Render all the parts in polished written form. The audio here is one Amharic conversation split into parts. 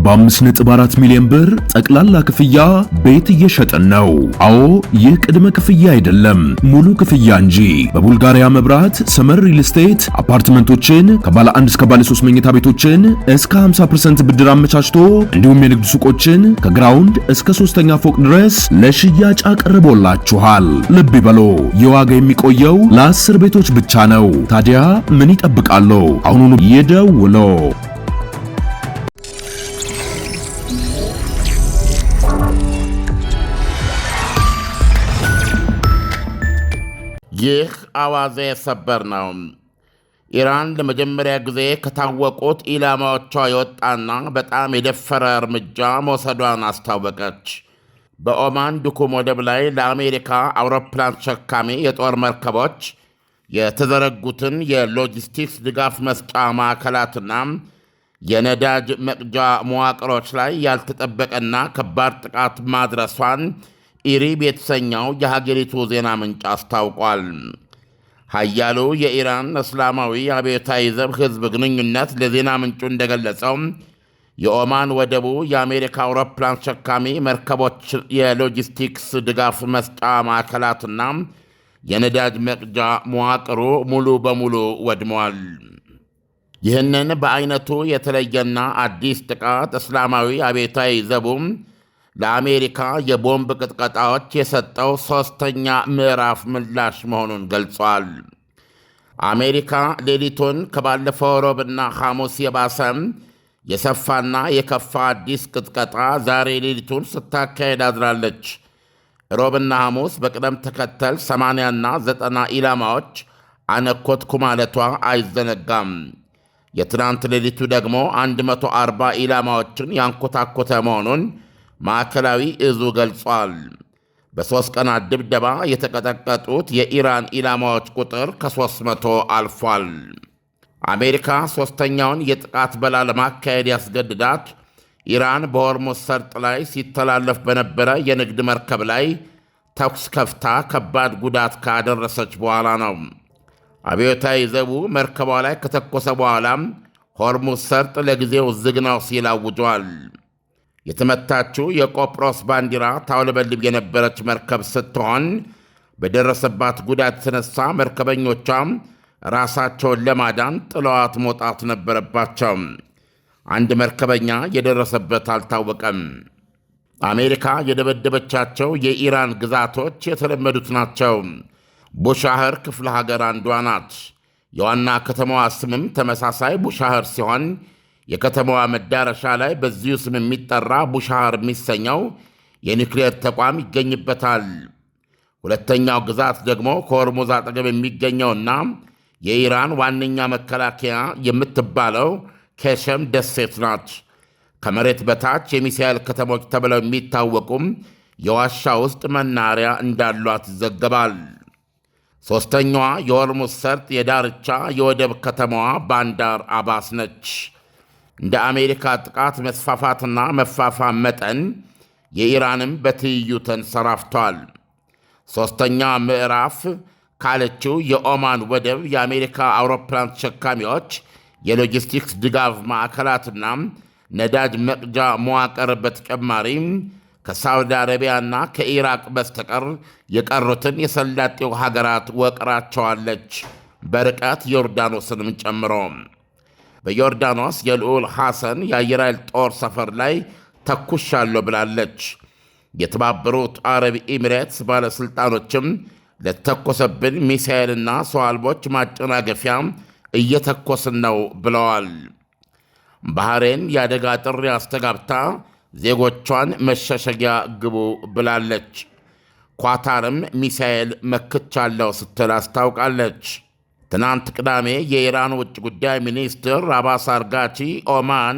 በ5.4 ሚሊዮን ብር ጠቅላላ ክፍያ ቤት እየሸጥን ነው። አዎ ይህ ቅድመ ክፍያ አይደለም፣ ሙሉ ክፍያ እንጂ። በቡልጋሪያ መብራት ሰመር ሪል ስቴት አፓርትመንቶችን ከባለ 1 እስከ ባለ 3 መኝታ ቤቶችን እስከ 50% ብድር አመቻችቶ እንዲሁም የንግድ ሱቆችን ከግራውንድ እስከ 3ኛ ፎቅ ድረስ ለሽያጭ አቅርቦላችኋል። ልብ ይበሉ፣ የዋጋ የሚቆየው ለ10 ቤቶች ብቻ ነው። ታዲያ ምን ይጠብቃሉ? አሁኑኑ ይደውሉ። ይህ አዋዜ ሰበር ነው። ኢራን ለመጀመሪያ ጊዜ ከታወቁት ኢላማዎቿ የወጣና በጣም የደፈረ እርምጃ መውሰዷን አስታወቀች። በኦማን ዱኩም ወደብ ላይ ለአሜሪካ አውሮፕላን ተሸካሚ የጦር መርከቦች የተዘረጉትን የሎጂስቲክስ ድጋፍ መስጫ ማዕከላትና የነዳጅ መቅጃ መዋቅሮች ላይ ያልተጠበቀና ከባድ ጥቃት ማድረሷን ኢሪብ የተሰኘው የሀገሪቱ ዜና ምንጭ አስታውቋል። ኃያሉ የኢራን እስላማዊ አብዮታዊ ዘብ ሕዝብ ግንኙነት ለዜና ምንጩ እንደገለጸው የኦማን ወደቡ የአሜሪካ አውሮፕላን ተሸካሚ መርከቦች የሎጂስቲክስ ድጋፍ መስጫ ማዕከላትና የነዳጅ መቅጃ መዋቅሩ ሙሉ በሙሉ ወድመዋል። ይህንን በአይነቱ የተለየና አዲስ ጥቃት እስላማዊ አብዮታዊ ዘቡም ለአሜሪካ የቦምብ ቅጥቀጣዎች የሰጠው ሦስተኛ ምዕራፍ ምላሽ መሆኑን ገልጿል። አሜሪካ ሌሊቱን ከባለፈው ሮብና ሐሙስ የባሰም የሰፋና የከፋ አዲስ ቅጥቀጣ ዛሬ ሌሊቱን ስታካሄድ አድራለች። ሮብና ሐሙስ በቅደም ተከተል 80ና 90 ኢላማዎች አነኮትኩ ማለቷ አይዘነጋም። የትናንት ሌሊቱ ደግሞ 140 ኢላማዎችን ያንኮታኮተ መሆኑን ማዕከላዊ እዙ ገልጿል። በሦስት ቀናት ድብደባ የተቀጠቀጡት የኢራን ኢላማዎች ቁጥር ከ300 አልፏል። አሜሪካ ሦስተኛውን የጥቃት በላ ለማካሄድ ያስገድዳት ኢራን በሆርሙዝ ሰርጥ ላይ ሲተላለፍ በነበረ የንግድ መርከብ ላይ ተኩስ ከፍታ ከባድ ጉዳት ካደረሰች በኋላ ነው። አብዮታዊ ዘቡ መርከቧ ላይ ከተኮሰ በኋላም ሆርሙዝ ሰርጥ ለጊዜው ዝግ ነው ሲል አውጇል። የተመታችው የቆጵሮስ ባንዲራ ታውለበልብ የነበረች መርከብ ስትሆን በደረሰባት ጉዳት የተነሳ መርከበኞቿም ራሳቸውን ለማዳን ጥለዋት መውጣት ነበረባቸው። አንድ መርከበኛ የደረሰበት አልታወቀም። አሜሪካ የደበደበቻቸው የኢራን ግዛቶች የተለመዱት ናቸው። ቡሻህር ክፍለ ሀገር አንዷ ናት። የዋና ከተማዋ ስምም ተመሳሳይ ቡሻህር ሲሆን የከተማዋ መዳረሻ ላይ በዚሁ ስም የሚጠራ ቡሻህር የሚሰኘው የኒውክሌር ተቋም ይገኝበታል። ሁለተኛው ግዛት ደግሞ ከሆርሙዝ አጠገብ የሚገኘውና የኢራን ዋነኛ መከላከያ የምትባለው ኬሸም ደሴት ናት። ከመሬት በታች የሚሳኤል ከተሞች ተብለው የሚታወቁም የዋሻ ውስጥ መናሪያ እንዳሏት ይዘገባል። ሦስተኛዋ የሆርሙዝ ሰርጥ የዳርቻ የወደብ ከተማዋ ባንዳር አባስ ነች። እንደ አሜሪካ ጥቃት መስፋፋትና መፋፋም መጠን የኢራንም በትይዩ ተንሰራፍቷል። ሦስተኛ ምዕራፍ ካለችው የኦማን ወደብ የአሜሪካ አውሮፕላን ተሸካሚዎች የሎጂስቲክስ ድጋፍ ማዕከላትና ነዳጅ መቅጃ መዋቅር በተጨማሪም ከሳውዲ አረቢያና ከኢራቅ በስተቀር የቀሩትን የሰላጤው ሀገራት ወቅራቸዋለች፣ በርቀት ዮርዳኖስንም ጨምሮ። በዮርዳኖስ የልዑል ሐሰን የአየር ኃይል ጦር ሰፈር ላይ ተኩሻለሁ ብላለች። የተባበሩት አረብ ኤሚሬትስ ባለሥልጣኖችም ለተተኮሰብን ሚሳኤልና ሰው አልቦች ማጨናገፊያ እየተኮስን ነው ብለዋል። ባህሬን የአደጋ ጥሪ አስተጋብታ ዜጎቿን መሸሸጊያ ግቡ ብላለች። ኳታርም ሚሳኤል መክቻለሁ ስትል አስታውቃለች። ትናንት ቅዳሜ የኢራን ውጭ ጉዳይ ሚኒስትር አባስ አርጋቺ ኦማን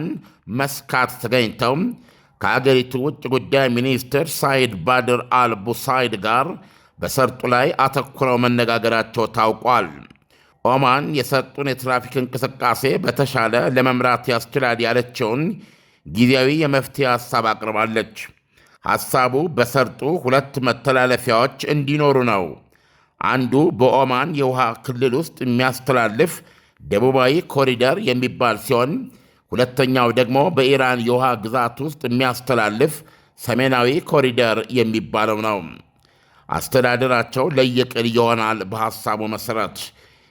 መስካት ተገኝተው ከአገሪቱ ውጭ ጉዳይ ሚኒስትር ሳይድ ባድር አልቡሳይድ ጋር በሰርጡ ላይ አተኩረው መነጋገራቸው ታውቋል። ኦማን የሰርጡን የትራፊክ እንቅስቃሴ በተሻለ ለመምራት ያስችላል ያለችውን ጊዜያዊ የመፍትሄ ሐሳብ አቅርባለች። ሐሳቡ በሰርጡ ሁለት መተላለፊያዎች እንዲኖሩ ነው። አንዱ በኦማን የውሃ ክልል ውስጥ የሚያስተላልፍ ደቡባዊ ኮሪደር የሚባል ሲሆን ሁለተኛው ደግሞ በኢራን የውሃ ግዛት ውስጥ የሚያስተላልፍ ሰሜናዊ ኮሪደር የሚባለው ነው። አስተዳደራቸው ለየቅል ይሆናል በሐሳቡ መሠረት።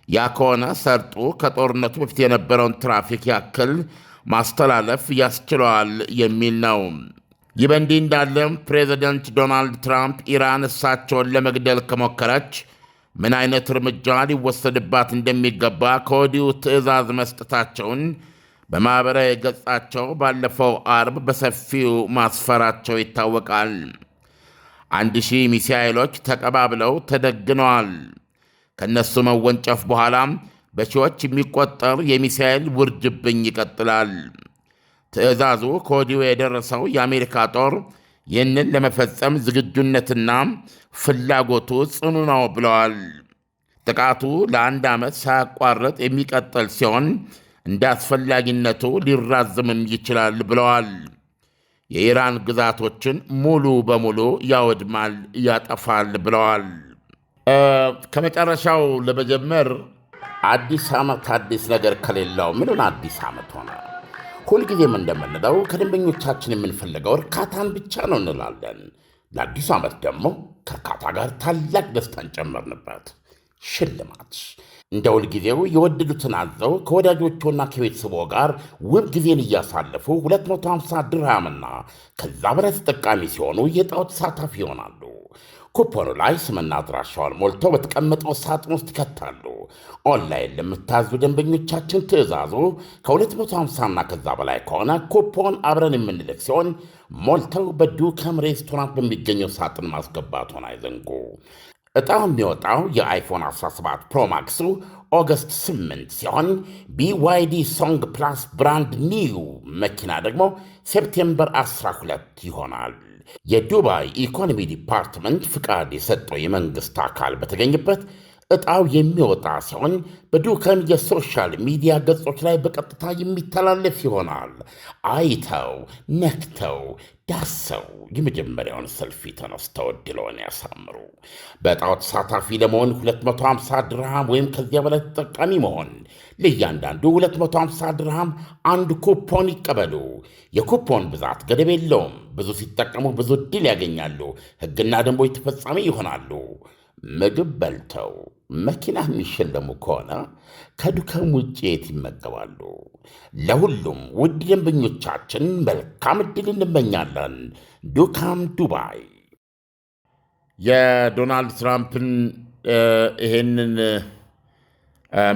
ያ ከሆነ ሰርጡ ከጦርነቱ በፊት የነበረውን ትራፊክ ያክል ማስተላለፍ ያስችለዋል የሚል ነው። ይህ በእንዲህ እንዳለም ፕሬዚደንት ዶናልድ ትራምፕ ኢራን እሳቸውን ለመግደል ከሞከረች ምን አይነት እርምጃ ሊወሰድባት እንደሚገባ ከወዲሁ ትዕዛዝ መስጠታቸውን በማኅበራዊ ገጻቸው ባለፈው አርብ በሰፊው ማስፈራቸው ይታወቃል። 1000 ሚሳኤሎች ተቀባብለው ተደግነዋል። ከእነሱ መወንጨፍ በኋላም በሺዎች የሚቆጠር የሚሳኤል ውርጅብኝ ይቀጥላል። ትዕዛዙ ከወዲሁ የደረሰው የአሜሪካ ጦር ይህንን ለመፈጸም ዝግጁነትና ፍላጎቱ ጽኑ ነው ብለዋል። ጥቃቱ ለ1 ዓመት ሳያቋርጥ የሚቀጥል ሲሆን እንደ አስፈላጊነቱ ሊራዘምም ይችላል ብለዋል። የኢራን ግዛቶችን ሙሉ በሙሉ ያወድማል፣ ያጠፋል ብለዋል። ከመጨረሻው ለመጀመር አዲስ ዓመት አዲስ ነገር ከሌለው ምንን አዲስ ዓመት ሆነ? ሁልጊዜም እንደምንለው ከደንበኞቻችን የምንፈልገው እርካታን ብቻ ነው እንላለን። ለአዲሱ ዓመት ደግሞ ከእርካታ ጋር ታላቅ ደስታን ጨመርንበት። ሽልማት እንደ ሁልጊዜው የወደዱትን አዘው ከወዳጆቹና ከቤተሰቦ ጋር ውብ ጊዜን እያሳለፉ 250 ድርሃምና ከዛ በላይ ተጠቃሚ ሲሆኑ የዕጣው ተሳታፊ ይሆናሉ። ኩፖኑ ላይ ስምና አድራሻውን ሞልተው በተቀመጠው ሳጥን ውስጥ ይከታሉ። ኦንላይን ለምታዙ ደንበኞቻችን ትዕዛዙ ከ250ና ከዛ በላይ ከሆነ ኩፖን አብረን የምንልክ ሲሆን ሞልተው በዱከም ሬስቶራንት በሚገኘው ሳጥን ማስገባቱን አይዘንጉ። ዕጣው የሚወጣው የአይፎን 17 ፕሮማክሱ ኦገስት 8 ሲሆን BYD ሶንግ ፕላስ ብራንድ ኒው መኪና ደግሞ ሴፕቴምበር 12 ይሆናል። የዱባይ ኢኮኖሚ ዲፓርትመንት ፍቃድ የሰጠው የመንግሥት አካል በተገኘበት ዕጣው የሚወጣ ሲሆን በዱከም የሶሻል ሚዲያ ገጾች ላይ በቀጥታ የሚተላለፍ ይሆናል። አይተው ነክተው ዳሰው የመጀመሪያውን ሰልፊ ተነስተው ዕድልዎን ያሳምሩ። በዕጣው ተሳታፊ ለመሆን 250 ድርሃም ወይም ከዚያ በላይ ተጠቃሚ መሆን፣ ለእያንዳንዱ 250 ድርሃም አንድ ኩፖን ይቀበሉ። የኩፖን ብዛት ገደብ የለውም። ብዙ ሲጠቀሙ ብዙ ዕድል ያገኛሉ። ሕግና ደንቦች ተፈጻሚ ይሆናሉ። ምግብ በልተው መኪና የሚሸለሙ ከሆነ ከዱከም ውጭ የት ይመገባሉ? ለሁሉም ውድ ደንበኞቻችን መልካም ዕድል እንመኛለን። ዱካም ዱባይ። የዶናልድ ትራምፕን ይሄንን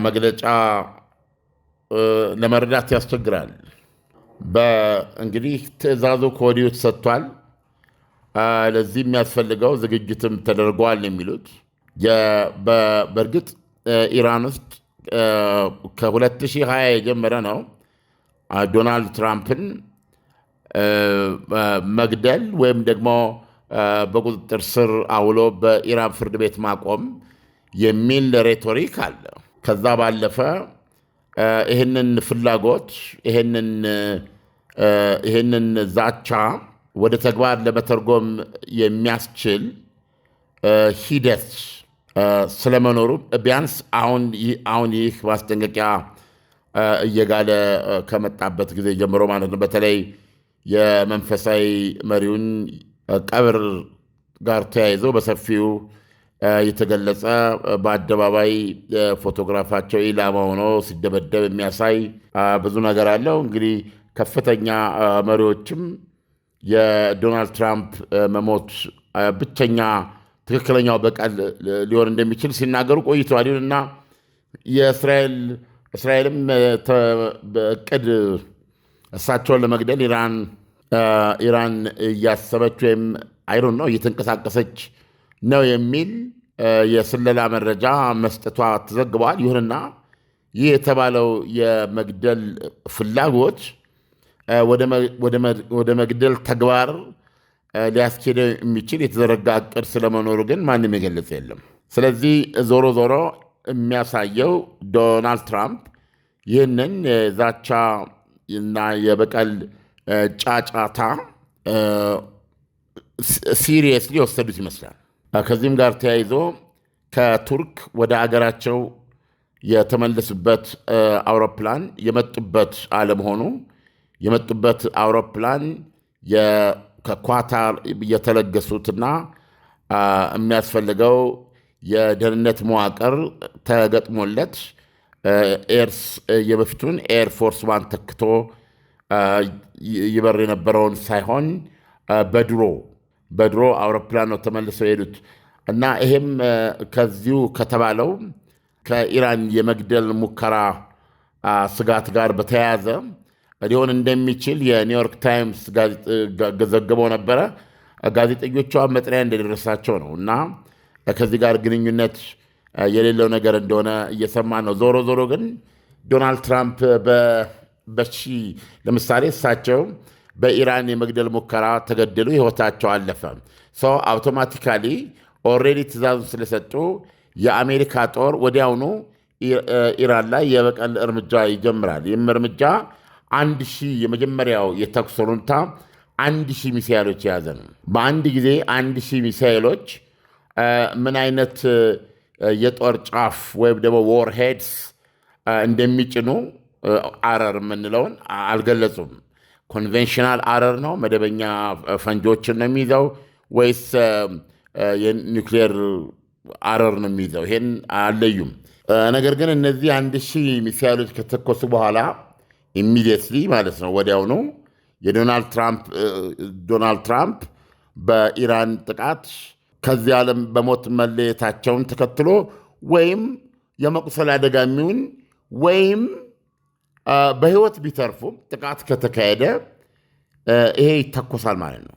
መግለጫ ለመረዳት ያስቸግራል። እንግዲህ ትዕዛዙ ከወዲሁ ተሰጥቷል። ለዚህ የሚያስፈልገው ዝግጅትም ተደርጓል የሚሉት በእርግጥ ኢራን ውስጥ ከ2020 የጀመረ ነው ዶናልድ ትራምፕን መግደል ወይም ደግሞ በቁጥጥር ስር አውሎ በኢራን ፍርድ ቤት ማቆም የሚል ሬቶሪክ አለ። ከዛ ባለፈ ይህንን ፍላጎት ይህንን ዛቻ ወደ ተግባር ለመተርጎም የሚያስችል ሂደት ስለመኖሩ ቢያንስ አሁን ይህ ማስጠንቀቂያ እየጋለ ከመጣበት ጊዜ ጀምሮ ማለት ነው። በተለይ የመንፈሳዊ መሪውን ቀብር ጋር ተያይዘው በሰፊው የተገለጸ በአደባባይ ፎቶግራፋቸው ኢላማ ሆኖ ሲደበደብ የሚያሳይ ብዙ ነገር አለው። እንግዲህ ከፍተኛ መሪዎችም የዶናልድ ትራምፕ መሞት ብቸኛ ትክክለኛው በቀል ሊሆን እንደሚችል ሲናገሩ ቆይተዋል። ይሁንና እስራኤልም በእቅድ እሳቸውን ለመግደል ኢራን እያሰበች ወይም አይሮን ነው እየተንቀሳቀሰች ነው የሚል የስለላ መረጃ መስጠቷ ተዘግበዋል። ይሁንና ይህ የተባለው የመግደል ፍላጎት ወደ መግደል ተግባር ሊያስኬደ የሚችል የተዘረጋ እቅድ ስለመኖሩ ግን ማንም የገለጸ የለም። ስለዚህ ዞሮ ዞሮ የሚያሳየው ዶናልድ ትራምፕ ይህንን የዛቻ እና የበቀል ጫጫታ ሲሪየስሊ የወሰዱት ይመስላል። ከዚህም ጋር ተያይዞ ከቱርክ ወደ አገራቸው የተመለሱበት አውሮፕላን የመጡበት አለመሆኑ የመጡበት አውሮፕላን ከኳታር የተለገሱትና የሚያስፈልገው የደህንነት መዋቅር ተገጥሞለት የበፊቱን ኤርፎርስ ዋን ተክቶ ይበር የነበረውን ሳይሆን በድሮ አውሮፕላን ነው ተመልሰው የሄዱት እና ይሄም ከዚሁ ከተባለው ከኢራን የመግደል ሙከራ ስጋት ጋር በተያያዘ ሊሆን እንደሚችል የኒውዮርክ ታይምስ ዘግበው ነበረ። ጋዜጠኞቿ መጥሪያ እንደደረሳቸው ነው እና ከዚህ ጋር ግንኙነት የሌለው ነገር እንደሆነ እየሰማ ነው። ዞሮ ዞሮ ግን ዶናልድ ትራምፕ ለምሳሌ እሳቸው በኢራን የመግደል ሙከራ ተገደሉ፣ ሕይወታቸው አለፈ። ሰው አውቶማቲካሊ ኦልሬዲ ትእዛዙን ስለሰጡ የአሜሪካ ጦር ወዲያውኑ ኢራን ላይ የበቀል እርምጃ ይጀምራል። ይህም እርምጃ 1000 የመጀመሪያው የተኩስ ሩምታ 1000 ሚሳይሎች የያዘ ነው። በአንድ ጊዜ 1000 ሚሳይሎች ምን አይነት የጦር ጫፍ ወይም ደግሞ ዎርሄድስ እንደሚጭኑ አረር የምንለውን አልገለጹም። ኮንቬንሽናል አረር ነው መደበኛ ፈንጆችን ነው የሚይዘው ወይስ የኒውክሌር አረር ነው የሚይዘው? ይሄን አለዩም። ነገር ግን እነዚህ 1000 ሚሳይሎች ከተኮሱ በኋላ ኢሚዲየትሊ ማለት ነው ወዲያውኑ የዶናልድ ትራምፕ በኢራን ጥቃት ከዚህ ዓለም በሞት መለየታቸውን ተከትሎ ወይም የመቁሰል አደጋ የሚሆን ወይም በሕይወት ቢተርፉም ጥቃት ከተካሄደ ይሄ ይተኮሳል ማለት ነው።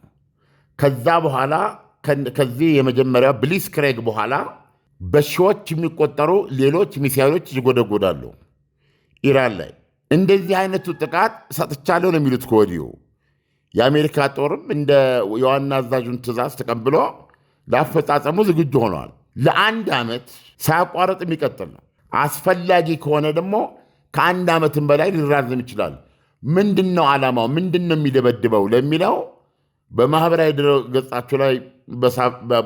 ከዛ በኋላ ከዚህ የመጀመሪያው ብሊስክሬግ በኋላ በሺዎች የሚቆጠሩ ሌሎች ሚሳይሎች ይጎደጎዳሉ ኢራን ላይ። እንደዚህ አይነቱ ጥቃት ሰጥቻለሁ ነው የሚሉት ከወዲሁ። የአሜሪካ ጦርም እንደ የዋና አዛዡን ትእዛዝ ተቀብሎ ለአፈጻጸሙ ዝግጁ ሆነዋል። ለ1 ዓመት ሳያቋረጥ የሚቀጥል ነው። አስፈላጊ ከሆነ ደግሞ ከ1 ዓመትም በላይ ሊራዘም ይችላል። ምንድን ነው ዓላማው? ምንድን ነው የሚደበድበው ለሚለው በማኅበራዊ ድረ ገጻቸው ላይ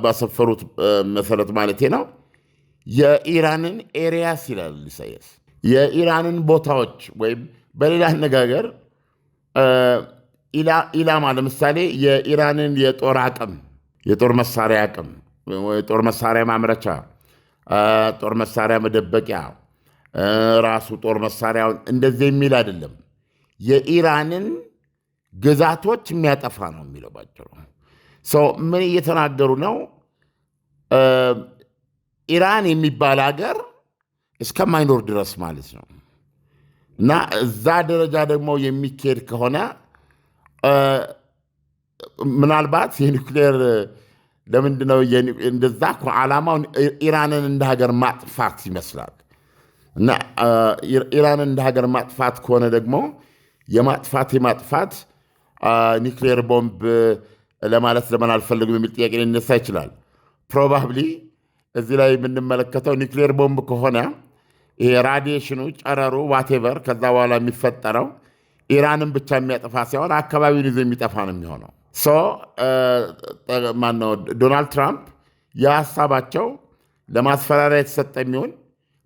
ባሰፈሩት መሰረት ማለቴ ነው የኢራንን ኤሪያስ ይላል ኢሳያስ፣ የኢራንን ቦታዎች ወይም በሌላ አነጋገር ኢላማ ለምሳሌ የኢራንን የጦር አቅም፣ የጦር መሳሪያ አቅም፣ የጦር መሳሪያ ማምረቻ፣ ጦር መሳሪያ መደበቂያ፣ ራሱ ጦር መሳሪያውን እንደዚህ የሚል አይደለም። የኢራንን ግዛቶች የሚያጠፋ ነው የሚለው ባጭሩ። ምን እየተናገሩ ነው? ኢራን የሚባል ሀገር እስከማይኖር ድረስ ማለት ነው። እና እዛ ደረጃ ደግሞ የሚካሄድ ከሆነ ምናልባት የኒውክሌር ለምንድነው እንደዛ ዓላማው ኢራንን እንደ ሀገር ማጥፋት ይመስላል። እና ኢራንን እንደ ሀገር ማጥፋት ከሆነ ደግሞ የማጥፋት ኒውክሌር ቦምብ ለማለት ለምን አልፈልግም የሚል ጥያቄ ሊነሳ ይችላል። ፕሮባብሊ እዚህ ላይ የምንመለከተው ኒውክሌር ቦምብ ከሆነ ይሄ ራዲዬሽኑ፣ ጨረሩ፣ ዋቴቨር ከዛ በኋላ የሚፈጠረው ኢራንን ብቻ የሚያጠፋ ሳይሆን አካባቢውን ይዞ የሚጠፋ ነው የሚሆነው። ማነው ዶናልድ ትራምፕ የሀሳባቸው ለማስፈራሪያ የተሰጠ የሚሆን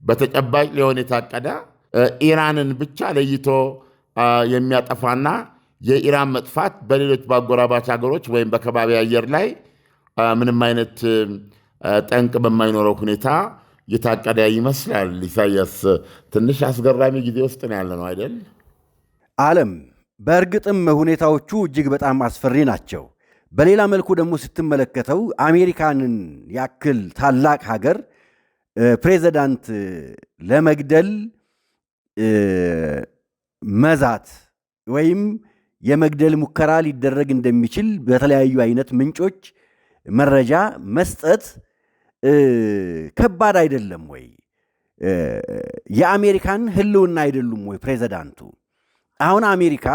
በተጨባጭ ሊሆን የታቀደ ኢራንን ብቻ ለይቶ የሚያጠፋና የኢራን መጥፋት በሌሎች በአጎራባች ሀገሮች ወይም በከባቢ አየር ላይ ምንም አይነት ጠንቅ በማይኖረው ሁኔታ የታቀደ ይመስላል። ኢሳያስ፣ ትንሽ አስገራሚ ጊዜ ውስጥ ነው ያለ ነው አይደል? ዓለም በእርግጥም ሁኔታዎቹ እጅግ በጣም አስፈሪ ናቸው። በሌላ መልኩ ደግሞ ስትመለከተው አሜሪካንን ያክል ታላቅ ሀገር ፕሬዚዳንት ለመግደል መዛት ወይም የመግደል ሙከራ ሊደረግ እንደሚችል በተለያዩ አይነት ምንጮች መረጃ መስጠት ከባድ አይደለም ወይ? የአሜሪካን ሕልውና አይደሉም ወይ ፕሬዚዳንቱ? አሁን አሜሪካ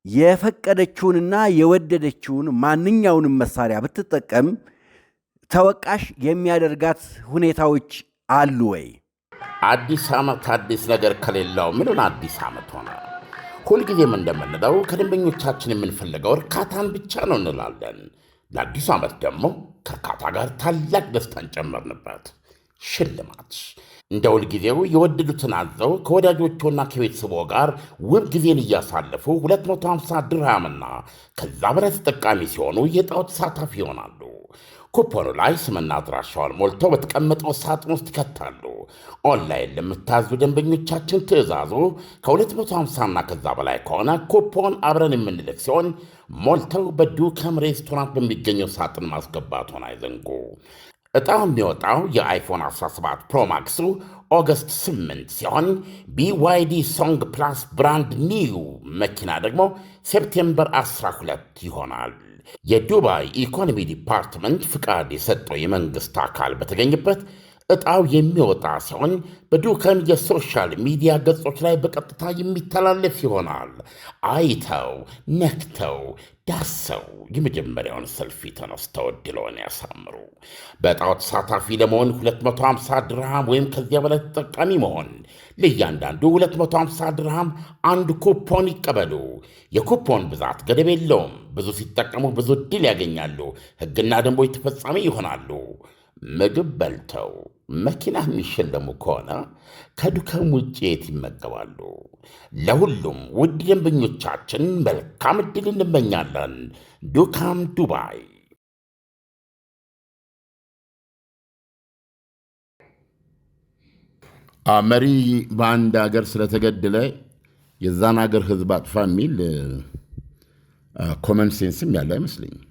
የፈቀደችውንና የወደደችውን ማንኛውንም መሳሪያ ብትጠቀም ተወቃሽ የሚያደርጋት ሁኔታዎች አሉ ወይ? አዲስ ዓመት አዲስ ነገር ከሌለው ምንን አዲስ ዓመት ሆነ? ሁልጊዜም እንደምንለው ከደንበኞቻችን የምንፈልገው እርካታን ብቻ ነው እንላለን። ለአዲሱ ዓመት ደግሞ ከእርካታ ጋር ታላቅ ደስታን ጨመርንበት። ሽልማት እንደ ሁልጊዜው የወደዱትን አዘው ከወዳጆቹና ከቤተሰቦ ጋር ውብ ጊዜን እያሳለፉ 250 ድርሃምና ከዛ በላይ ተጠቃሚ ሲሆኑ የዕጣው ተሳታፊ ይሆናሉ። ኩፖኑ ላይ ስምና አድራሻውን ሞልተው በተቀመጠው ሳጥን ውስጥ ይከታሉ። ኦንላይን ለምታዙ ደንበኞቻችን ትዕዛዙ ከ250ና ከዛ በላይ ከሆነ ኩፖን አብረን የምንልክ ሲሆን ሞልተው በዱከም ሬስቶራንት በሚገኘው ሳጥን ማስገባቱን አይዘንጉ። ዕጣው የሚወጣው የአይፎን 17 ፕሮማክሱ ኦገስት 8 ሲሆን BYD ሶንግ ፕላስ ብራንድ ኒው መኪና ደግሞ ሴፕቴምበር 12 ይሆናል። የዱባይ ኢኮኖሚ ዲፓርትመንት ፍቃድ የሰጠው የመንግሥት አካል በተገኘበት ዕጣው የሚወጣ ሲሆን በዱከም የሶሻል ሚዲያ ገጾች ላይ በቀጥታ የሚተላለፍ ይሆናል። አይተው ነክተው ዳሰው የመጀመሪያውን ሰልፊ ተነስተው ዕድልዎን ያሳምሩ። በዕጣው ተሳታፊ ለመሆን 250 ድርሃም ወይም ከዚያ በላይ ተጠቃሚ መሆን፣ ለእያንዳንዱ 250 ድርሃም አንድ ኩፖን ይቀበሉ። የኩፖን ብዛት ገደብ የለውም። ብዙ ሲጠቀሙ ብዙ ዕድል ያገኛሉ። ሕግና ደንቦች ተፈጻሚ ይሆናሉ። ምግብ በልተው መኪና የሚሸለሙ ከሆነ ከዱከም ውጭ የት ይመገባሉ? ለሁሉም ውድ ደንበኞቻችን መልካም ዕድል እንመኛለን። ዱካም ዱባይ። መሪ በአንድ ሀገር ስለተገደለ የዛን ሀገር ሕዝብ አጥፋ የሚል ኮመን ሴንስም ያለ አይመስለኝም።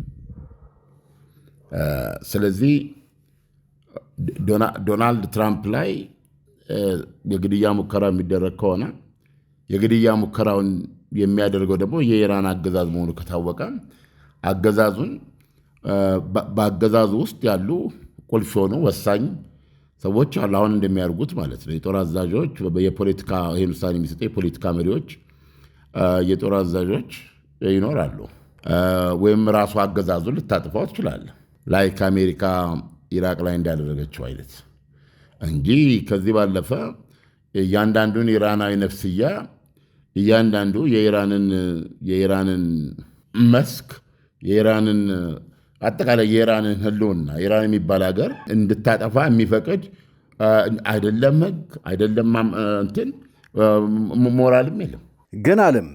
ስለዚህ ዶናልድ ትራምፕ ላይ የግድያ ሙከራ የሚደረግ ከሆነ የግድያ ሙከራውን የሚያደርገው ደግሞ የኢራን አገዛዝ መሆኑ ከታወቀ አገዛዙን በአገዛዙ ውስጥ ያሉ ቁልፍ የሆኑ ወሳኝ ሰዎች አሉ። አሁን እንደሚያደርጉት ማለት ነው። የጦር አዛዦች፣ የፖለቲካ ይህን ውሳኔ የሚሰጡ የፖለቲካ መሪዎች፣ የጦር አዛዦች ይኖራሉ። ወይም ራሱ አገዛዙን ልታጥፋው ትችላለ፣ ላይ ከአሜሪካ ኢራቅ ላይ እንዳደረገችው አይነት እንጂ ከዚህ ባለፈ እያንዳንዱን ኢራናዊ ነፍስያ እያንዳንዱ የኢራንን መስክ የኢራንን አጠቃላይ የኢራንን ህልውና ኢራን የሚባል ሀገር እንድታጠፋ የሚፈቅድ አይደለም ህግ አይደለም እንትን ሞራልም የለም። ግን አለም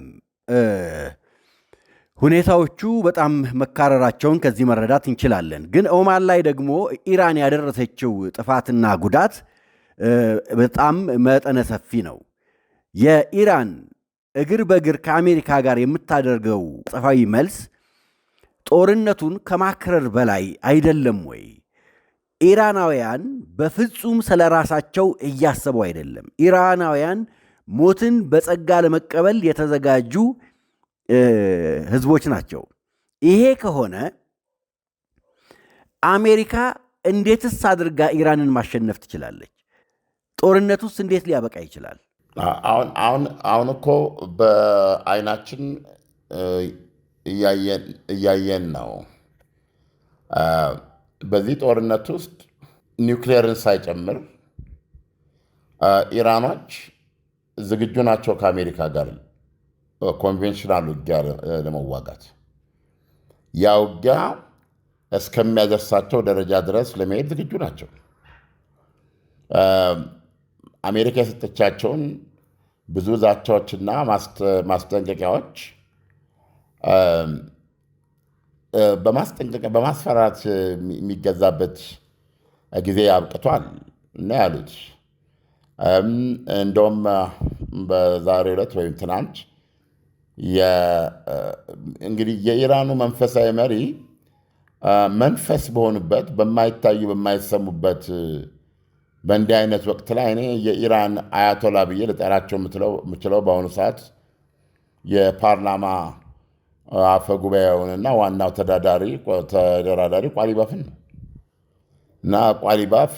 ሁኔታዎቹ በጣም መካረራቸውን ከዚህ መረዳት እንችላለን። ግን ኦማን ላይ ደግሞ ኢራን ያደረሰችው ጥፋትና ጉዳት በጣም መጠነ ሰፊ ነው። የኢራን እግር በእግር ከአሜሪካ ጋር የምታደርገው አጸፋዊ መልስ ጦርነቱን ከማክረር በላይ አይደለም ወይ? ኢራናውያን በፍጹም ስለ ራሳቸው እያሰቡ አይደለም። ኢራናውያን ሞትን በጸጋ ለመቀበል የተዘጋጁ ህዝቦች ናቸው። ይሄ ከሆነ አሜሪካ እንዴትስ አድርጋ ኢራንን ማሸነፍ ትችላለች? ጦርነቱስ እንዴት ሊያበቃ ይችላል? አሁን እኮ በአይናችን እያየን ነው። በዚህ ጦርነት ውስጥ ኒውክሌርን ሳይጨምር ኢራኖች ዝግጁ ናቸው ከአሜሪካ ጋር ኮንቬንሽናል ውጊያ ለመዋጋት። ያ ውጊያ እስከሚያደርሳቸው ደረጃ ድረስ ለመሄድ ዝግጁ ናቸው። አሜሪካ የሰጠቻቸውን ብዙ ዛቻዎችና ማስጠንቀቂያዎች በማስፈራራት የሚገዛበት ጊዜ አብቅቷል እና ያሉት እንደውም በዛሬው ዕለት ወይም ትናንት እንግዲህ የኢራኑ መንፈሳዊ መሪ መንፈስ በሆኑበት በማይታዩ በማይሰሙበት በእንዲህ አይነት ወቅት ላይ እኔ የኢራን አያቶላ ብዬ ልጠራቸው የምችለው በአሁኑ ሰዓት የፓርላማ አፈ ጉባኤውንና ዋናው ተደራዳሪ ቋሊባፍን ነው እና ቋሊባፍ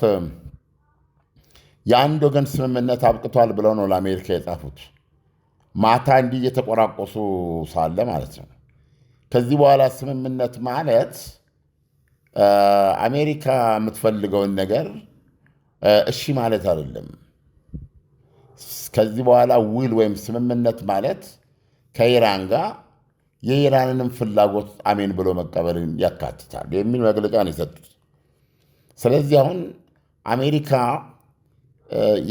የአንድ ወገን ስምምነት አብቅቷል ብለው ነው ለአሜሪካ የጻፉት። ማታ እንዲህ እየተቆራቆሱ ሳለ ማለት ነው። ከዚህ በኋላ ስምምነት ማለት አሜሪካ የምትፈልገውን ነገር እሺ ማለት አይደለም። ከዚህ በኋላ ውል ወይም ስምምነት ማለት ከኢራን ጋር የኢራንንም ፍላጎት አሜን ብሎ መቀበልን ያካትታል የሚል መግለጫ ነው የሰጡት። ስለዚህ አሁን አሜሪካ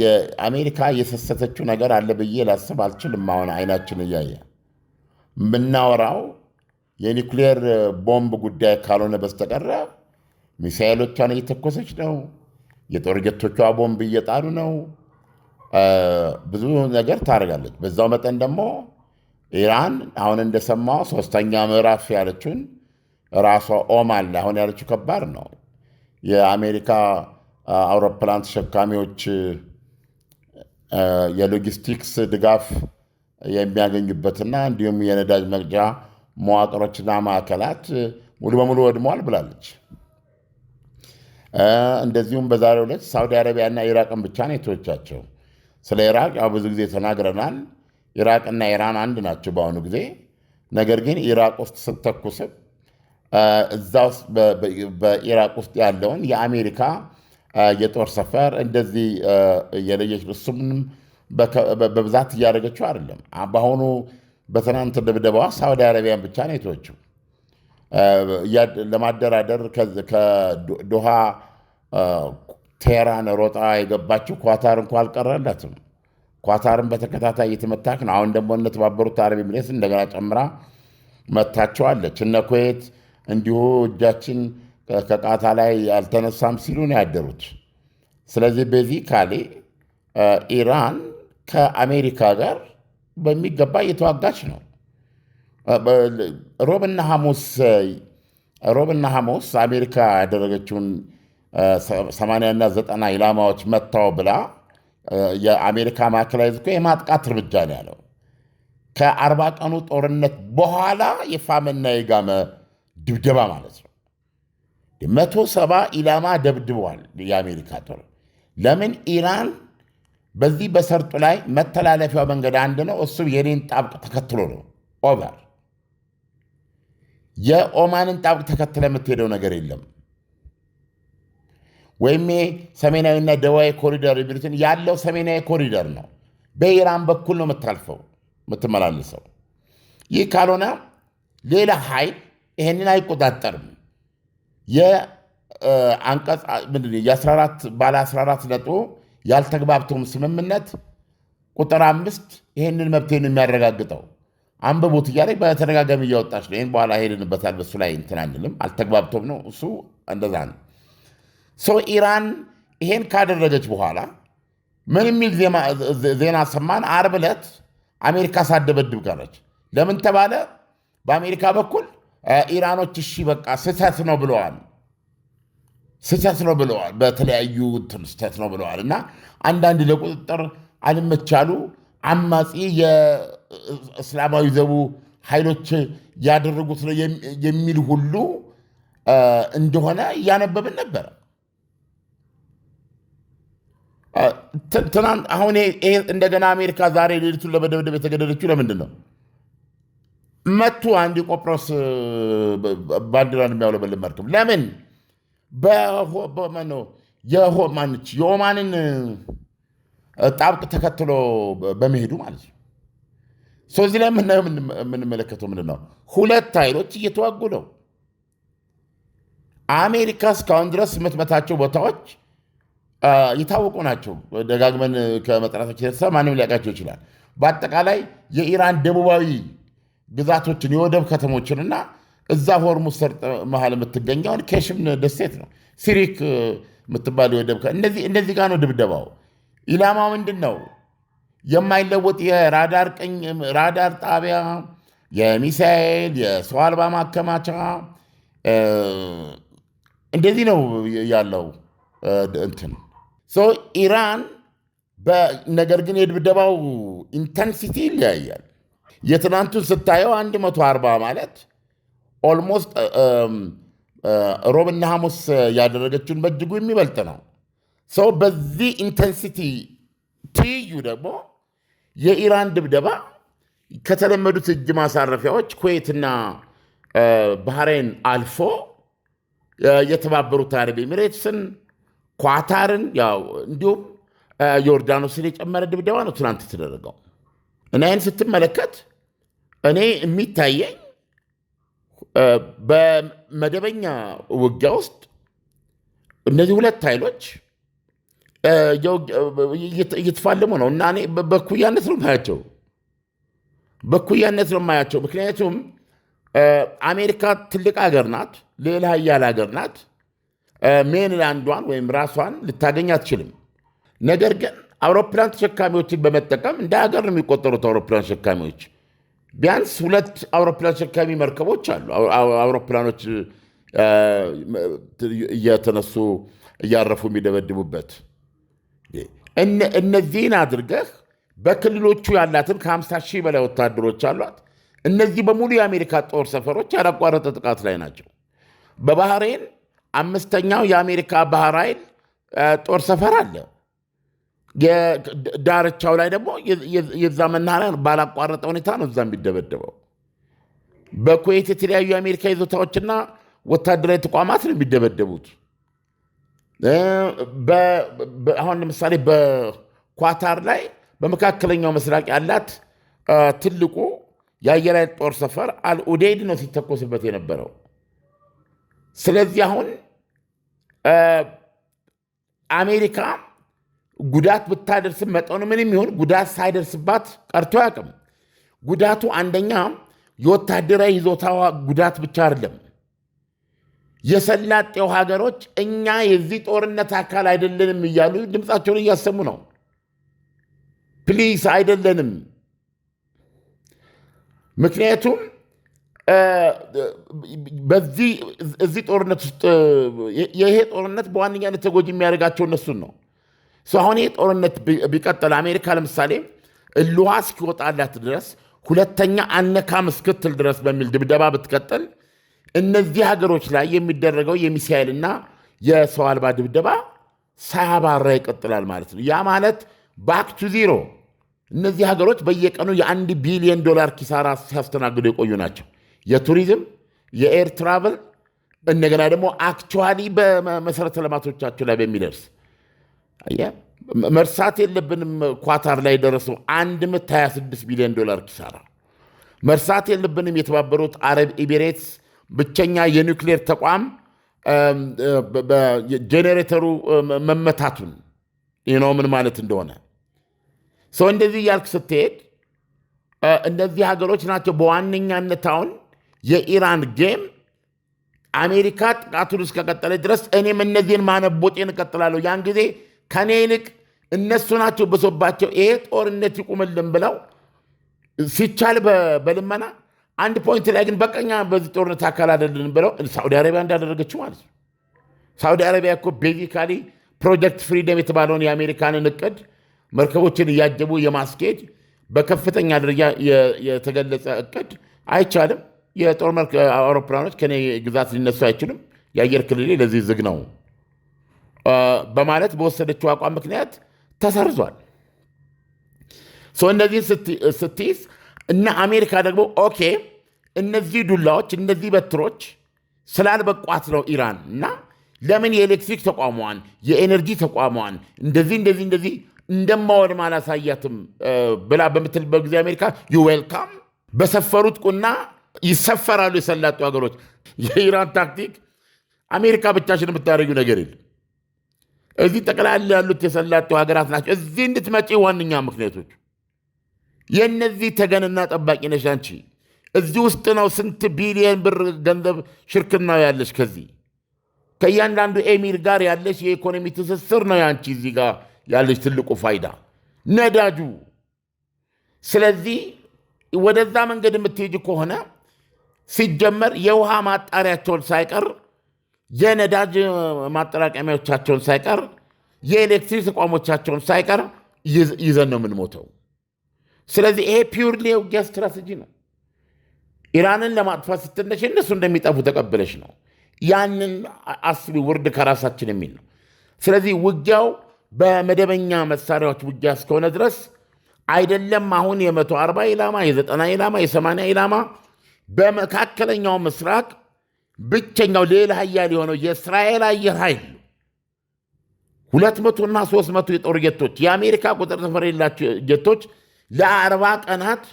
የአሜሪካ የሰሰተችው ነገር አለ ብዬ ላስብ አልችልም። አሁን አይናችን እያየ የምናወራው የኒውክሌር ቦምብ ጉዳይ ካልሆነ በስተቀረ ሚሳኤሎቿን እየተኮሰች ነው። የጦር ጀቶቿ ቦምብ እየጣሉ ነው። ብዙ ነገር ታደርጋለች። በዛው መጠን ደግሞ ኢራን አሁን እንደሰማው 3ኛ ምዕራፍ ያለችውን ራሷ ኦማን ላይ አሁን ያለችው ከባድ ነው። የአሜሪካ አውሮፕላን ተሸካሚዎች የሎጂስቲክስ ድጋፍ የሚያገኙበትና እንዲሁም የነዳጅ መቅጃ መዋቅሮችና ማዕከላት ሙሉ በሙሉ ወድመዋል ብላለች። እንደዚሁም በዛሬው ዕለት ሳውዲ አረቢያና ኢራቅን ብቻ ነው የተወቻቸው። ስለ ኢራቅ ያው ብዙ ጊዜ ተናግረናል። ኢራቅና ኢራን አንድ ናቸው በአሁኑ ጊዜ። ነገር ግን ኢራቅ ውስጥ ስተኩስም እዛ ውስጥ በኢራቅ ውስጥ ያለውን የአሜሪካ የጦር ሰፈር እንደዚህ የለየች እሱም በብዛት እያደረገችው አይደለም። በአሁኑ በትናንት ድብደባዋ ሳውዲ አረቢያን ብቻ ነው የተወችው። ለማደራደር ከዶሃ ቴህራን ሮጣ የገባችው ኳታር እንኳ አልቀረለትም። ኳታርን በተከታታይ እየተመታች ነው። አሁን ደግሞ እነ ተባበሩት አረብ ኤሚሬትስ እንደገና ጨምራ መታቸዋለች። እነ ኩዌት እንዲሁ እጃችን ከቃታ ላይ አልተነሳም ሲሉ ነው ያደሩት። ስለዚህ ቤዚካሊ ኢራን ከአሜሪካ ጋር በሚገባ እየተዋጋች ነው። ሮብና ሐሙስ አሜሪካ ያደረገችውን 80ና 90 ኢላማዎች መታው ብላ የአሜሪካ ማዕከላዊ እኮ የማጥቃት እርምጃ ነው ያለው። ከ40 ቀኑ ጦርነት በኋላ የፋመና የጋመ ድብደባ ማለት ነው። 170 ኢላማ ደብድበዋል የአሜሪካ ጦር። ለምን? ኢራን በዚህ በሰርጡ ላይ መተላለፊያው መንገድ አንድ ነው። እሱም የኔን ጣብቅ ተከትሎ ነው። ኦቨር የኦማንን ጣብቅ ተከትለ የምትሄደው ነገር የለም። ወይም ሰሜናዊና ደቡባዊ ኮሪደር የሚሉትን ያለው ሰሜናዊ ኮሪደር ነው። በኢራን በኩል ነው የምታልፈው የምትመላልሰው። ይህ ካልሆነ ሌላ ኃይል ይሄንን አይቆጣጠርም። የአንቀጽ ባለ 14 ነጥቡ ያልተግባብተውም ስምምነት ቁጥር 5 ይሄንን መብቴን የሚያረጋግጠው አንብቡት እያለ በተደጋጋሚ እያወጣች ነው። ይህን በኋላ ሄድንበታል። በሱ ላይ እንትን አንልም። አልተግባብተውም ነው እሱ እንደዛ ነው። ኢራን ይሄን ካደረገች በኋላ ምን የሚል ዜና ሰማን? ዓርብ ዕለት አሜሪካ ሳደበድብ ቀረች። ለምን ተባለ? በአሜሪካ በኩል ኢራኖች እሺ በቃ ስህተት ነው ብለዋል። በተለያዩ ስህተት ነው ብለዋል። እና አንዳንድ ለቁጥጥር አልመቻሉ አማጺ የእስላማዊ ዘቡ ኃይሎች ያደረጉት ነው የሚል ሁሉ እንደሆነ እያነበብን ነበረ። ትናንት አሁን እንደገና አሜሪካ ዛሬ ሌሊቱን ለመደብደብ የተገደደችው ለምንድን ነው? መቱ አንድ የቆጵሮስ ባንዲራን የሚያውለበልብ መርከብ ለምን የኦማንን ጣብቅ ተከትሎ በመሄዱ ማለት ነው። እዚህ ላይ የምንመለከተው ምንድን ነው? ሁለት ኃይሎች እየተዋጉ ነው። አሜሪካ እስካሁን ድረስ የምትመታቸው ቦታዎች የታወቁ ናቸው። ደጋግመን ከመጥራታችን የተነሳ ማንም ሊያውቃቸው ይችላል። በአጠቃላይ የኢራን ደቡባዊ ግዛቶችን የወደብ ከተሞችንና እዛ ሆርሙዝ ሰርጥ መሃል የምትገኘውን ኬሽም ደሴት ነው ሲሪክ የምትባል የወደብ እነዚህ ጋር ነው ድብደባው። ኢላማ ምንድን ነው? የማይለወጥ የራዳር ጣቢያ፣ የሚሳኤል፣ የሰው አልባ ማከማቻ እንደዚህ ነው ያለው እንትን ኢራን። ነገር ግን የድብደባው ኢንተንሲቲ ይለያያል። የትናንቱን ስታየው 140 ማለት ኦልሞስት ሮብና ሐሙስ ያደረገችውን በእጅጉ የሚበልጥ ነው። በዚህ ኢንተንሲቲ ትይዩ ደግሞ የኢራን ድብደባ ከተለመዱት እጅ ማሳረፊያዎች ኩዌትና ባህሬን አልፎ የተባበሩት አረብ ኤሚሬትስን፣ ኳታርን እንዲሁም ዮርዳኖስን የጨመረ ድብደባ ነው ትናንት የተደረገው። እና ይህን ስትመለከት እኔ የሚታየኝ በመደበኛ ውጊያ ውስጥ እነዚህ ሁለት ኃይሎች እየተፋለሙ ነው እና እኔ በኩያነት ነው የማያቸው በኩያነት ነው የማያቸው። ምክንያቱም አሜሪካ ትልቅ ሀገር ናት፣ ሌላ ሀያል ሀገር ናት። ሜንላንዷን ወይም ራሷን ልታገኝ አትችልም። ነገር ግን አውሮፕላን ተሸካሚዎችን በመጠቀም እንደ ሀገር ነው የሚቆጠሩት። አውሮፕላን ተሸካሚዎች ቢያንስ 2 አውሮፕላን ተሸካሚ መርከቦች አሉ። አውሮፕላኖች እየተነሱ እያረፉ የሚደበድቡበት። እነዚህን አድርገህ በክልሎቹ ያላትን ከ50 ሺህ በላይ ወታደሮች አሏት። እነዚህ በሙሉ የአሜሪካ ጦር ሰፈሮች ያላቋረጠ ጥቃት ላይ ናቸው። በባህሬን 5ኛው የአሜሪካ ባህር ኃይል ጦር ሰፈር አለ። ዳርቻው ላይ ደግሞ የዛ መናኸሪያ ባላቋረጠ ሁኔታ ነው እዛ የሚደበደበው። በኩዌት የተለያዩ የአሜሪካ ይዞታዎችና ወታደራዊ ተቋማት ነው የሚደበደቡት። አሁን ለምሳሌ በኳታር ላይ በመካከለኛው ምስራቅ ያላት ትልቁ የአየር ኃይል ጦር ሰፈር አልኡዴይድ ነው ሲተኮስበት የነበረው። ስለዚህ አሁን አሜሪካ ጉዳት ብታደርስም መጠኑ ምንም ይሁን ጉዳት ሳይደርስባት ቀርቶ አያውቅም። ጉዳቱ አንደኛ የወታደራዊ ይዞታዋ ጉዳት ብቻ አይደለም። የሰላጤው ሀገሮች እኛ የዚህ ጦርነት አካል አይደለንም እያሉ ድምፃቸውን እያሰሙ ነው። ፕሊስ አይደለንም። ምክንያቱም እዚህ ጦርነት ውስጥ ይሄ ጦርነት በዋነኛነት ተጎጂ የሚያደርጋቸው እነሱን ነው። አሁን ይሄ ጦርነት ቢቀጥል አሜሪካ ለምሳሌ እልዋ እስኪወጣላት ድረስ ሁለተኛ አነካም እስክትል ድረስ በሚል ድብደባ ብትቀጥል እነዚህ ሀገሮች ላይ የሚደረገው የሚሳኤልና የሰው አልባ ድብደባ ሳያባራ ይቀጥላል ማለት ነው። ያ ማለት ባክ ቱ ዚሮ። እነዚህ ሀገሮች በየቀኑ የ1 ቢሊዮን ዶላር ኪሳራ ሲያስተናግዱ የቆዩ ናቸው። የቱሪዝም፣ የኤር ትራቨል እንደገና ደግሞ አክቹዋሊ በመሰረተ ልማቶቻቸው ላይ በሚደርስ መርሳት የለብንም። ኳታር ላይ የደረሰው 126 ቢሊዮን ዶላር ኪሳራ መርሳት የለብንም። የተባበሩት አረብ ኤሚሬትስ ብቸኛ የኒውክሌር ተቋም ጄኔሬተሩ መመታቱን ነው ምን ማለት እንደሆነ ሰው እንደዚህ እያልክ ስትሄድ እነዚህ ሀገሮች ናቸው በዋነኛነት አሁን የኢራን ጌም። አሜሪካ ጥቃቱን እስከቀጠለ ድረስ እኔም እነዚህን ማነቦጤን እቀጥላለሁ። ያን ጊዜ ከኔ ይልቅ እነሱ ናቸው በሶባቸው ይሄ ጦርነት ይቁምልን ብለው ሲቻል በልመና አንድ ፖይንት ላይ ግን በቀኛ በዚህ ጦርነት አካል አይደለንም ብለው ሳዑዲ አረቢያ እንዳደረገችው ማለት ነው። ሳዑዲ አረቢያ እኮ ቤዚካሊ ፕሮጀክት ፍሪደም የተባለውን የአሜሪካንን እቅድ መርከቦችን እያጀቡ የማስኬድ በከፍተኛ ደረጃ የተገለጸ እቅድ አይቻልም። የጦር አውሮፕላኖች ከኔ ግዛት ሊነሱ አይችሉም፣ የአየር ክልሌ ለዚህ ዝግ ነው በማለት በወሰደችው አቋም ምክንያት ተሰርዟል። እነዚህን ስትይዝ እና አሜሪካ ደግሞ ኦኬ እነዚህ ዱላዎች እነዚህ በትሮች ስላልበቋት ነው ኢራን እና ለምን የኤሌክትሪክ ተቋሟን የኤነርጂ ተቋሟን እንደዚህ እንደማወድም አላሳያትም ብላ በምትልበት ጊዜ አሜሪካ ዩ ዌልካም በሰፈሩት ቁና ይሰፈራሉ የሰላጡ ሀገሮች። የኢራን ታክቲክ አሜሪካ ብቻሽን የምታደርጊው ነገር የለም። እዚህ ጠቅላላ ያሉት የሰላጡ ሀገራት ናቸው እዚህ እንድትመጪ ዋነኛ ምክንያቶች። የእነዚህ ተገንና ጠባቂ ነሽ አንቺ። እዚህ ውስጥ ነው ስንት ቢሊየን ብር ገንዘብ ሽርክናው ያለሽ። ከዚህ ከእያንዳንዱ ኤሚር ጋር ያለሽ የኢኮኖሚ ትስስር ነው ያንቺ እዚህ ጋር ያለሽ ትልቁ ፋይዳ ነዳጁ። ስለዚህ ወደዛ መንገድ የምትሄጅ ከሆነ ሲጀመር የውሃ ማጣሪያቸውን ሳይቀር የነዳጅ ማጠራቀሚያዎቻቸውን ሳይቀር የኤሌክትሪክ ተቋሞቻቸውን ሳይቀር ይዘን ነው የምንሞተው። ስለዚህ ይሄ ፒውርሊ የውጊያ ስትራቴጂ ነው። ኢራንን ለማጥፋት ስትነሽ እነሱ እንደሚጠፉ ተቀብለሽ ነው። ያንን አስቢ፣ ውርድ ከራሳችን የሚል ነው። ስለዚህ ውጊያው በመደበኛ መሳሪያዎች ውጊያ እስከሆነ ድረስ አይደለም። አሁን የ140 ኢላማ፣ የ90 ኢላማ፣ የ80 ኢላማ በመካከለኛው ምስራቅ ብቸኛው ሌላ ሀያል የሆነው የእስራኤል አየር ኃይል 200 እና 300 የጦር ጀቶች የአሜሪካ ቁጥር ሰፈር የሌላቸው ጀቶች ለ40 ቀናት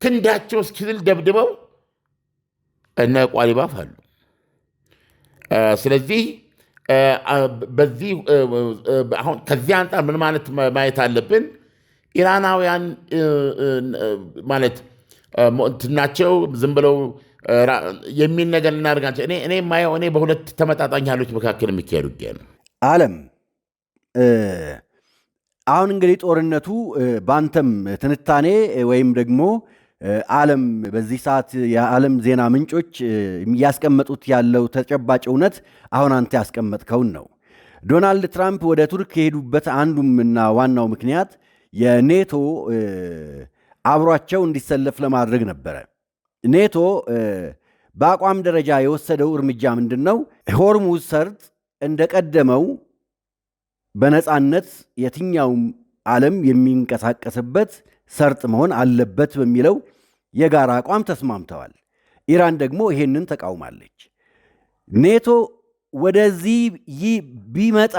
ክንዳቸው እስኪዝል ደብድበው እነ ቋሊባፍ አሉ። ስለዚህ በዚህ አሁን ከዚህ አንጻር ምን ማለት ማየት አለብን? ኢራናውያን ማለት እንትናቸው ዝም ብለው የሚል ነገር ልናደርጋቸው እኔ የማየው እኔ በሁለት ተመጣጣኝ ኃይሎች መካከል የሚካሄድ ውጊያ ነው። ዓለም አሁን እንግዲህ ጦርነቱ በአንተም ትንታኔ ወይም ደግሞ ዓለም በዚህ ሰዓት የዓለም ዜና ምንጮች ያስቀመጡት ያለው ተጨባጭ እውነት አሁን አንተ ያስቀመጥከውን ነው። ዶናልድ ትራምፕ ወደ ቱርክ የሄዱበት አንዱም እና ዋናው ምክንያት የኔቶ አብሯቸው እንዲሰለፍ ለማድረግ ነበረ። ኔቶ በአቋም ደረጃ የወሰደው እርምጃ ምንድን ነው? ሆርሙዝ ሰርጥ እንደቀደመው በነፃነት የትኛውም ዓለም የሚንቀሳቀስበት ሰርጥ መሆን አለበት በሚለው የጋራ አቋም ተስማምተዋል። ኢራን ደግሞ ይሄንን ተቃውማለች። ኔቶ ወደዚህ ቢመጣ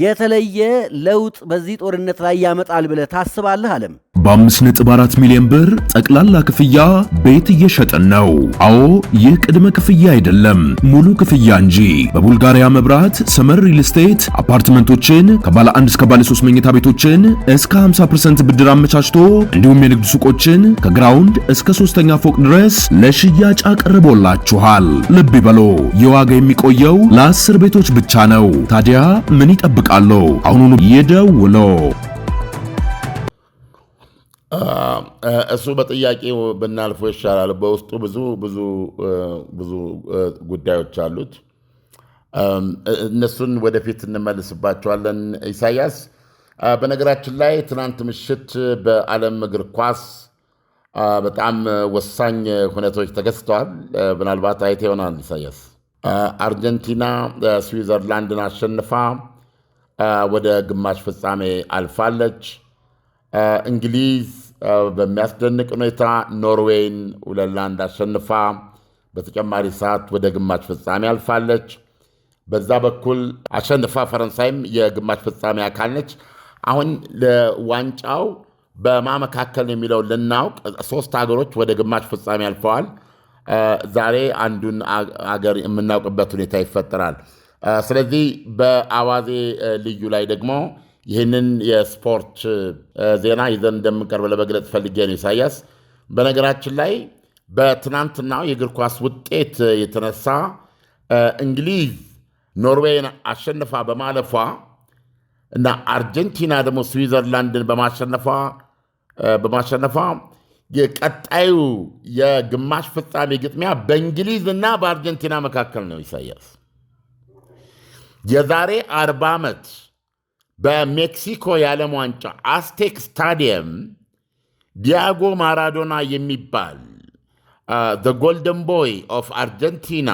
የተለየ ለውጥ በዚህ ጦርነት ላይ ያመጣል ብለህ ታስባለህ? ዓለም በ5.4 ሚሊዮን ብር ጠቅላላ ክፍያ ቤት እየሸጥን ነው። አዎ ይህ ቅድመ ክፍያ አይደለም፣ ሙሉ ክፍያ እንጂ። በቡልጋሪያ መብራት ሰመር ሪል ስቴት አፓርትመንቶችን ከባለ 1 እስከ ባለ 3 መኝታ ቤቶችን እስከ 50% ብድር አመቻችቶ እንዲሁም የንግድ ሱቆችን ከግራውንድ እስከ 3ኛ ፎቅ ድረስ ለሽያጭ አቅርቦላችኋል። ልብ ይበሉ፣ የዋጋ የሚቆየው ለ10 ቤቶች ብቻ ነው። ታዲያ ምን ይጠብቃሉ? አሁኑኑ ይደውሉ። እሱ በጥያቄው ብናልፈው ይሻላል። በውስጡ ብዙ ጉዳዮች አሉት። እነሱን ወደፊት እንመልስባቸዋለን። ኢሳያስ፣ በነገራችን ላይ ትናንት ምሽት በዓለም እግር ኳስ በጣም ወሳኝ ሁነቶች ተከስተዋል። ምናልባት አይተ ይሆናል ኢሳያስ። አርጀንቲና ስዊዘርላንድን አሸንፋ ወደ ግማሽ ፍጻሜ አልፋለች። እንግሊዝ በሚያስደንቅ ሁኔታ ኖርዌይን 2-1 አሸንፋ በተጨማሪ ሰዓት ወደ ግማሽ ፍጻሜ አልፋለች። በዛ በኩል አሸንፋ ፈረንሳይም የግማሽ ፍጻሜ አካል ነች። አሁን ለዋንጫው በማመካከል የሚለው ልናውቅ 3 ሀገሮች ወደ ግማሽ ፍጻሜ አልፈዋል። ዛሬ አንዱን አገር የምናውቅበት ሁኔታ ይፈጠራል። ስለዚህ በአዋዜ ልዩ ላይ ደግሞ ይህንን የስፖርት ዜና ይዘን እንደምንቀርብ ለመግለጽ ፈልጌ ነው። ኢሳያስ፣ በነገራችን ላይ በትናንትናው የእግር ኳስ ውጤት የተነሳ እንግሊዝ ኖርዌይን አሸንፋ በማለፏ እና አርጀንቲና ደግሞ ስዊዘርላንድን በማሸነፏ የቀጣዩ የግማሽ ፍጻሜ ግጥሚያ በእንግሊዝ እና በአርጀንቲና መካከል ነው። ኢሳያስ፣ የዛሬ 40 ዓመት በሜክሲኮ የዓለም ዋንጫ አስቴክ ስታዲየም ዲያጎ ማራዶና የሚባል ዘ ጎልደን ቦይ ኦፍ አርጀንቲና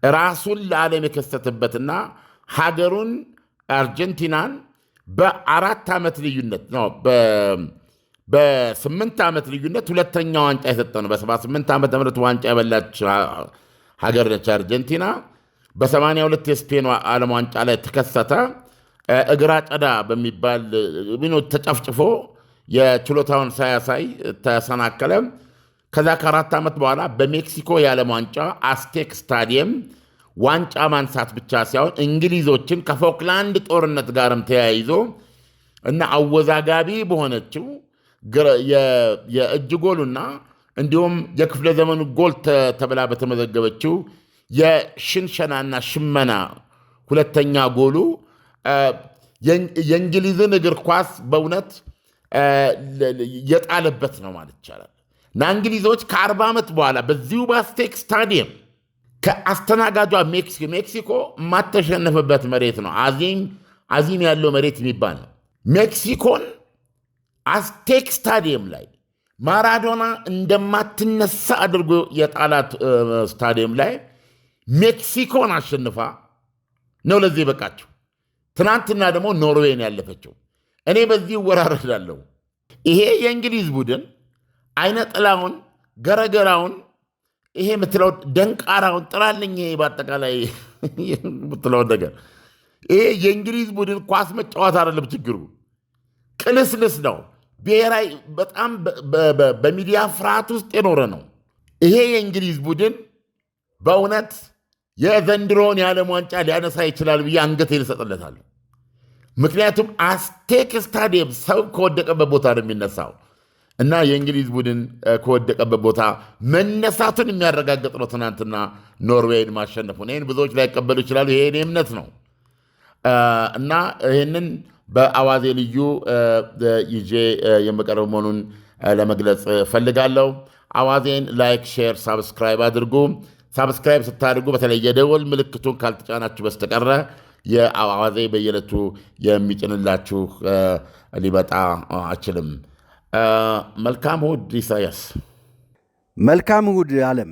ራሱን ለዓለም የከሰተበትና ሀገሩን አርጀንቲናን በ4 ዓመት ልዩነት ነው በ8 ዓመት ልዩነት ሁለተኛ ዋንጫ የሰጠ ነው። በ78 ዓመተ ምህረት ዋንጫ የበላች ሀገር ነች አርጀንቲና። በ82 የስፔን ዓለም ዋንጫ ላይ ተከሰተ። እግራ ጨዳ በሚባል ተጨፍጭፎ የችሎታውን ሳያሳይ ተሰናከለ። ከዛ ከ4 ዓመት በኋላ በሜክሲኮ የዓለም ዋንጫ አስቴክ ስታዲየም ዋንጫ ማንሳት ብቻ ሳይሆን እንግሊዞችን ከፎክላንድ ጦርነት ጋርም ተያይዞ እና አወዛጋቢ በሆነችው የእጅ ጎሉና እንዲሁም የክፍለ ዘመኑ ጎል ተብላ በተመዘገበችው የሽንሸናና ሽመና ሁለተኛ ጎሉ የእንግሊዝን እግር ኳስ በእውነት የጣለበት ነው ማለት ይቻላል። እና እንግሊዞች ከ40 ዓመት በኋላ በዚሁ በአስቴክ ስታዲየም ከአስተናጋጇ ሜክሲኮ የማተሸነፍበት መሬት ነው። አዚም ያለው መሬት የሚባል ነው። ሜክሲኮን አስቴክ ስታዲየም ላይ ማራዶና እንደማትነሳ አድርጎ የጣላት ስታዲየም ላይ ሜክሲኮን አሸንፋ ነው ለዚህ በቃቸው። ትናንትና ደግሞ ኖርዌይን ያለፈችው። እኔ በዚህ እወራረዳለሁ። ይሄ የእንግሊዝ ቡድን አይነ ጥላውን ገረገራውን ይሄ የምትለው ደንቃራውን ጥራልኝ በአጠቃላይ የምትለው ነገር ይሄ የእንግሊዝ ቡድን ኳስ መጫወት አይደለም ችግሩ፣ ቅልስልስ ነው። ብሔራዊ በጣም በሚዲያ ፍርሃት ውስጥ የኖረ ነው። ይሄ የእንግሊዝ ቡድን በእውነት የዘንድሮውን የዓለም ዋንጫ ሊያነሳ ይችላል ብዬ አንገቴን እሰጥለታለሁ። ምክንያቱም አስቴክ ስታዲየም ሰው ከወደቀበት ቦታ ነው የሚነሳው እና የእንግሊዝ ቡድን ከወደቀበት ቦታ መነሳቱን የሚያረጋግጥ ነው። ትናንትና ኖርዌይን ማሸነፉን ይህን ብዙዎች ላይቀበሉ ይችላሉ። ይሄ እኔ እምነት ነው እና ይህንን በአዋዜ ልዩ ይዤ የምቀርብ መሆኑን ለመግለጽ ፈልጋለሁ። አዋዜን ላይክ፣ ሼር፣ ሳብስክራይብ አድርጉ። ሳብስክራይብ ስታደርጉ በተለይ የደወል ምልክቱን ካልተጫናችሁ በስተቀረ የአዋዜ በየዕለቱ የሚጭንላችሁ ሊመጣ አይችልም። መልካም እሑድ ኢሳያስ። መልካም እሑድ ዓለም።